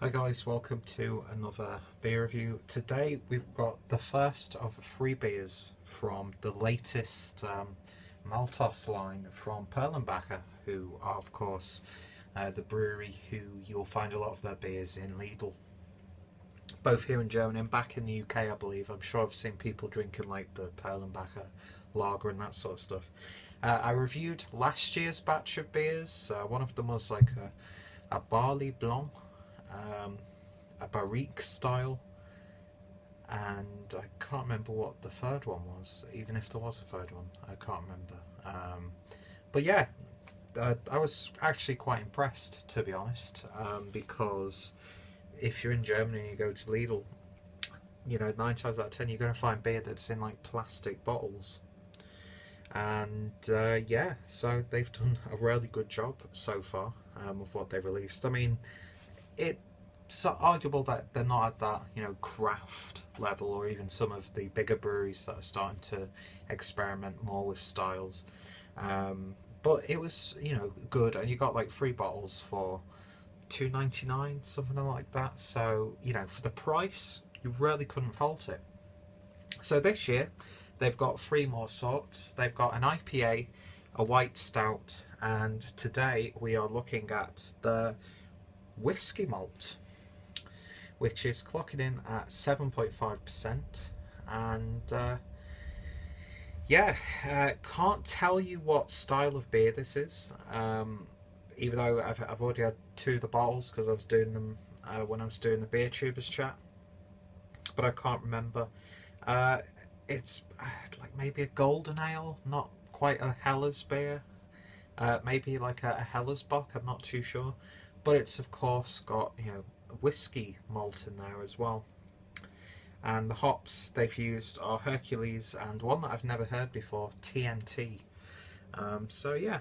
Hi guys, welcome to another beer review. Today we've got the first of three beers from the latest Malt line from Perlenbacher, who are of course the brewery who you'll find a lot of their beers in LIDL. Both here in Germany and back in the UK I believe. I'm sure I've seen people drinking like the Perlenbacher lager and that sort of stuff. I reviewed last year's batch of beers. One of them was like a barley blanc, a barrique style, and I can't remember what the third one was, even if there was a third one. I can't remember. But yeah, I was actually quite impressed, to be honest, because if you're in Germany and you go to Lidl, you know, 9 times out of 10 you're going to find beer that's in like plastic bottles. And yeah, so they've done a really good job so far of what they've released. I mean, it's arguable that they're not at that, you know, craft level, or even some of the bigger breweries that are starting to experiment more with styles. But it was, you know, good, and you got like 3 bottles for £2.99, something like that. So, you know, for the price, you really couldn't fault it. So this year, they've got 3 more sorts. They've got an IPA, a white stout, and today we are looking at the whiskey malt, which is clocking in at 7.5%. And yeah, can't tell you what style of beer this is, even though I've already had 2 of the bottles because I was doing them when I was doing the beer tubers chat, but I can't remember. It's like maybe a golden ale, not quite a Hellas beer. Maybe like a Hellas Bock, I'm not too sure. But it's of course got, you know, whiskey malt in there as well. And the hops they've used are Hercules and one that I've never heard before, TNT. So yeah,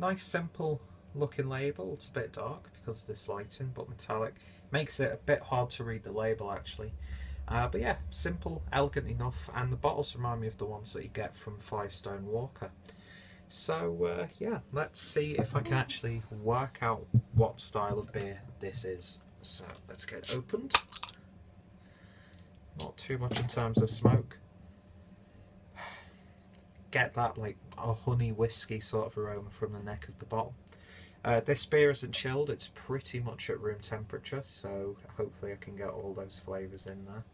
nice simple looking label. It's a bit dark because of this lighting, but metallic. Makes it a bit hard to read the label actually. But yeah, simple, elegant enough, and the bottles remind me of the ones that you get from Firestone Walker. So yeah, let's see if I can actually work out what style of beer this is. So let's get it opened. Not too much in terms of smoke. Get that like a honey whiskey sort of aroma from the neck of the bottle. This beer isn't chilled, it's pretty much at room temperature, so hopefully I can get all those flavours in there.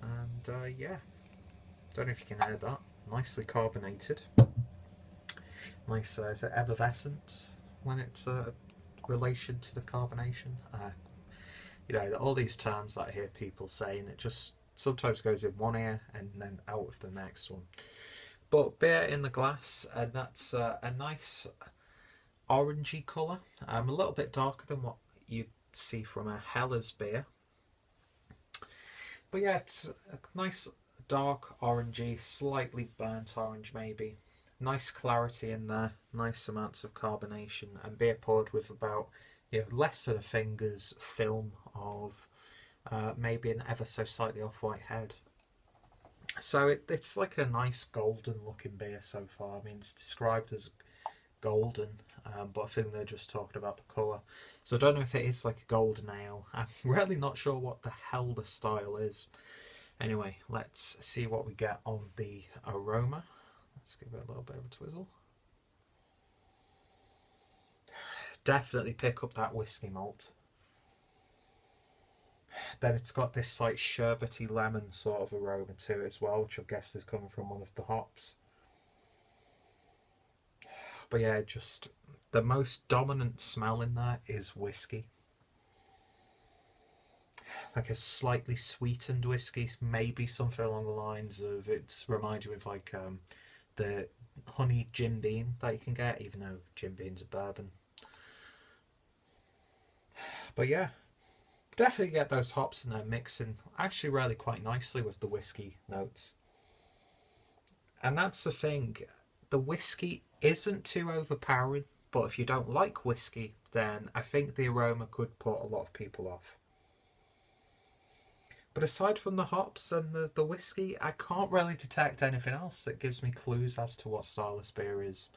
And yeah, don't know if you can hear that. Nicely carbonated. Nice, is it effervescent when it's relation to the carbonation? You know, all these terms that I hear people saying, it just sometimes goes in one ear and then out of the next one. But beer in the glass, and that's a nice orangey colour. A little bit darker than what you'd see from a Hellas beer. But yeah, it's a nice dark orangey, slightly burnt orange maybe. Nice clarity in there, nice amounts of carbonation, and beer poured with about, you know, less than a finger's film of maybe an ever so slightly off-white head. So it's like a nice golden looking beer so far. I mean, it's described as golden, but I think they're just talking about the colour. So I don't know if it is like a golden ale. I'm really not sure what the hell the style is. Anyway, let's see what we get on the aroma. Let's give it a little bit of a twizzle. Definitely pick up that whiskey malt. Then it's got this like sherbety lemon sort of aroma to it as well, which I guess is coming from one of the hops. But yeah, just the most dominant smell in there is whiskey. Like a slightly sweetened whiskey, maybe something along the lines of, it's remind you of like the honey Jim Beam that you can get, even though Jim Beam's a bourbon. But yeah, definitely get those hops in there mixing actually really quite nicely with the whiskey notes. And that's the thing, the whiskey isn't too overpowering, but if you don't like whiskey, then I think the aroma could put a lot of people off. But aside from the hops and the whiskey, I can't really detect anything else that gives me clues as to what style this beer is.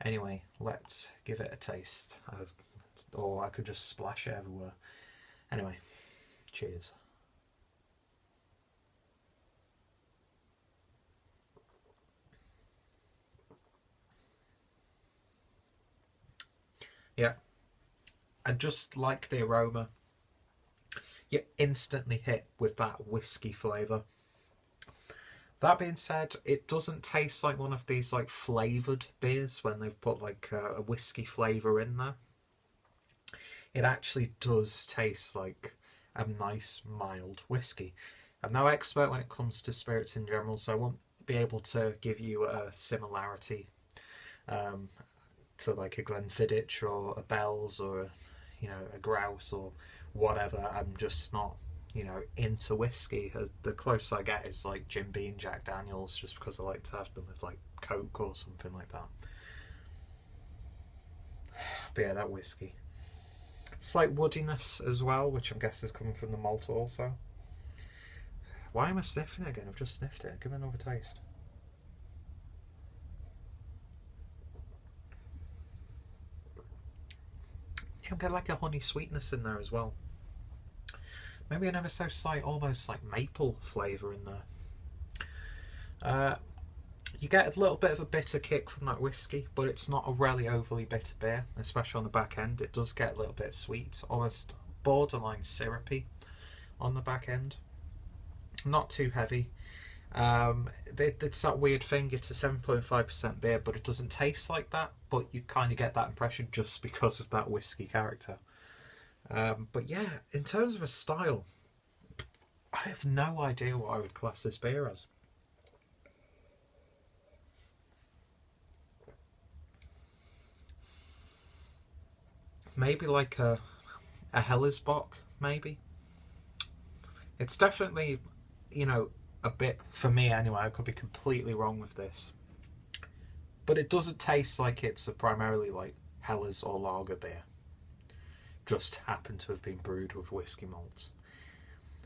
Anyway, let's give it a taste. or I could just splash it everywhere. Anyway, cheers. Yeah, I just like the aroma. You're instantly hit with that whiskey flavour. That being said, it doesn't taste like one of these like flavoured beers when they've put like a whiskey flavour in there. It actually does taste like a nice mild whiskey. I'm no expert when it comes to spirits in general, so I won't be able to give you a similarity to like a Glenfiddich or a Bell's or a Grouse or whatever. I'm just not into whiskey. The closest I get is like Jim Beam, Jack Daniels, just because I like to have them with like Coke or something like that. But yeah, that whiskey. Slight woodiness as well, which I'm guessing is coming from the malt also. Why am I sniffing it again? I've just sniffed it. Give it another taste. Yeah, I'm getting like a honey sweetness in there as well. Maybe an ever so slight, almost like maple flavour in there. You get a little bit of a bitter kick from that whiskey, but it's not a really overly bitter beer, especially on the back end. It does get a little bit sweet, almost borderline syrupy on the back end. Not too heavy. It's that weird thing, it's a 7.5% beer, but it doesn't taste like that, but you kind of get that impression just because of that whiskey character. But yeah, in terms of a style, I have no idea what I would class this beer as. Maybe like a Hellersbock, maybe. It's definitely, a bit, for me anyway, I could be completely wrong with this. But it doesn't taste like it's a primarily like Helles or lager beer. Just happened to have been brewed with whiskey malts.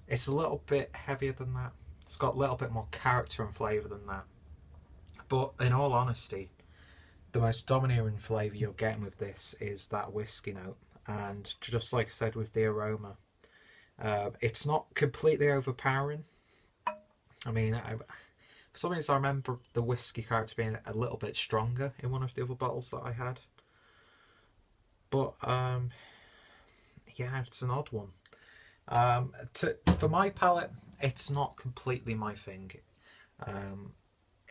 It's a little bit heavier than that. It's got a little bit more character and flavour than that. But in all honesty, the most domineering flavour you're getting with this is that whiskey note. And just like I said with the aroma, it's not completely overpowering. I mean, for some reason I remember the whiskey character being a little bit stronger in one of the other bottles that I had. But yeah, it's an odd one. For my palate, it's not completely my thing.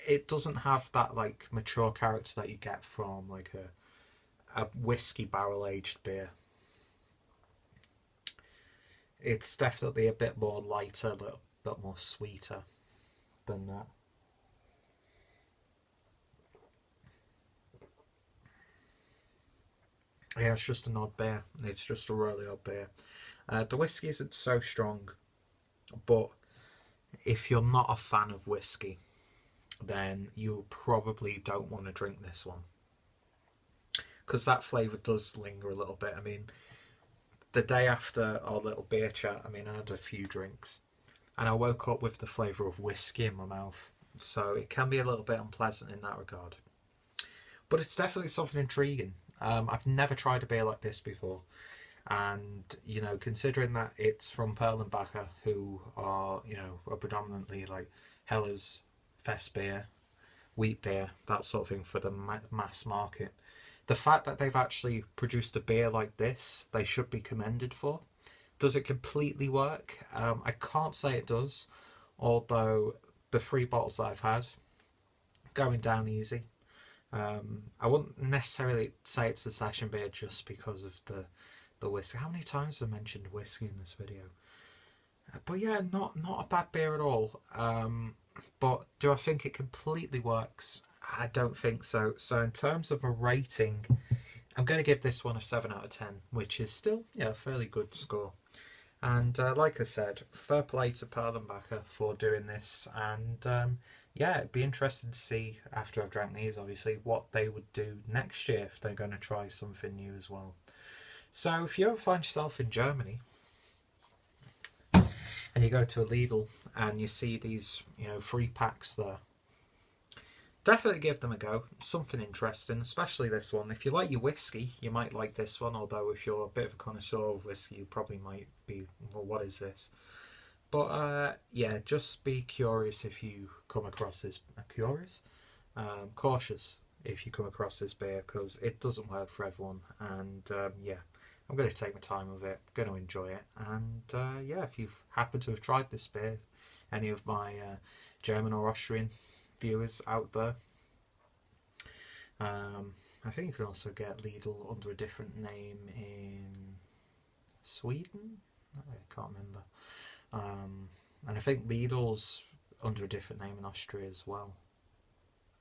It doesn't have that like mature character that you get from like a whiskey barrel aged beer. It's definitely a bit more lighter, a little bit more sweeter than that. Yeah, it's just an odd beer. It's just a really odd beer. The whiskey isn't so strong, but if you're not a fan of whiskey, then you probably don't want to drink this one, because that flavour does linger a little bit. I mean, the day after our little beer chat, I had a few drinks, and I woke up with the flavour of whiskey in my mouth, so it can be a little bit unpleasant in that regard. But it's definitely something intriguing. I've never tried a beer like this before, and considering that it's from Perlenbacher, who are are predominantly like Hellas, Fest beer, wheat beer, that sort of thing for the mass market. The fact that they've actually produced a beer like this, they should be commended for. Does it completely work? I can't say it does, although the 3 bottles that I've had, going down easy. I wouldn't necessarily say it's a session beer just because of the whiskey. How many times have I mentioned whiskey in this video? But yeah, not a bad beer at all. But do I think it completely works? I don't think so. So in terms of a rating, I'm going to give this one a 7 out of 10, which is still a fairly good score. And like I said, fair play to Perlenbacher for doing this. And yeah, it'd be interesting to see, after I've drank these obviously, what they would do next year if they're going to try something new as well. So if you ever find yourself in Germany and you go to a LIDL and you see these free packs there, definitely give them a go. Something interesting, especially this one. If you like your whiskey, you might like this one. Although if you're a bit of a connoisseur of whiskey, you probably might be, well, what is this? But yeah, just be curious if you come across this. Cautious if you come across this beer, because it doesn't work for everyone. And yeah, I'm going to take my time with it. I'm going to enjoy it. And yeah, if you've happened to have tried this beer, any of my German or Austrian viewers out there, I think you can also get LIDL under a different name in Sweden. I can't remember. And I think Lidl's under a different name in Austria as well.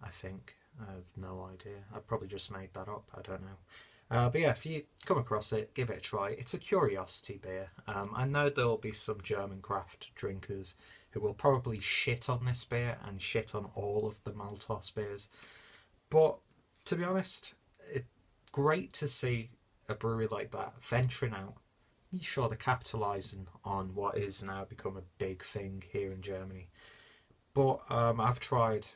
I think. I have no idea. I probably just made that up. I don't know. But yeah, if you come across it, give it a try. It's a curiosity beer. I know there will be some German craft drinkers who will probably shit on this beer and shit on all of the Maltos beers. But to be honest, it's great to see a brewery like that venturing out. Sure, they're capitalising on what is now become a big thing here in Germany. But I've tried,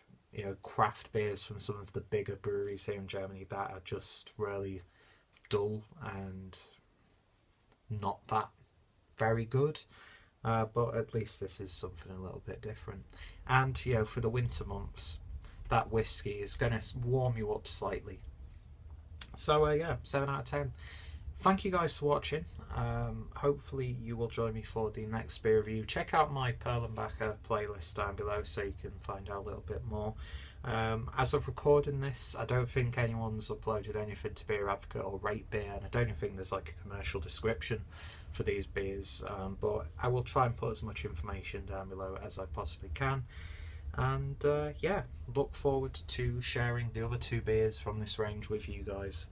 craft beers from some of the bigger breweries here in Germany that are just really dull and not that very good. But at least this is something a little bit different. And, for the winter months, that whiskey is going to warm you up slightly. So, yeah, 7 out of 10. Thank you guys for watching. Hopefully you will join me for the next beer review. Check out my Perlenbacher playlist down below so you can find out a little bit more. As of recording this, I don't think anyone's uploaded anything to Beer Advocate or Rate Beer, and I don't even think there's like a commercial description for these beers, but I will try and put as much information down below as I possibly can. And yeah, look forward to sharing the other 2 beers from this range with you guys.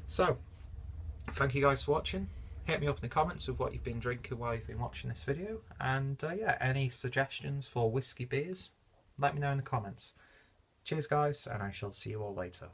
So, thank you guys for watching. Hit me up in the comments with what you've been drinking while you've been watching this video. And yeah, any suggestions for whiskey beers, let me know in the comments. Cheers guys, and I shall see you all later.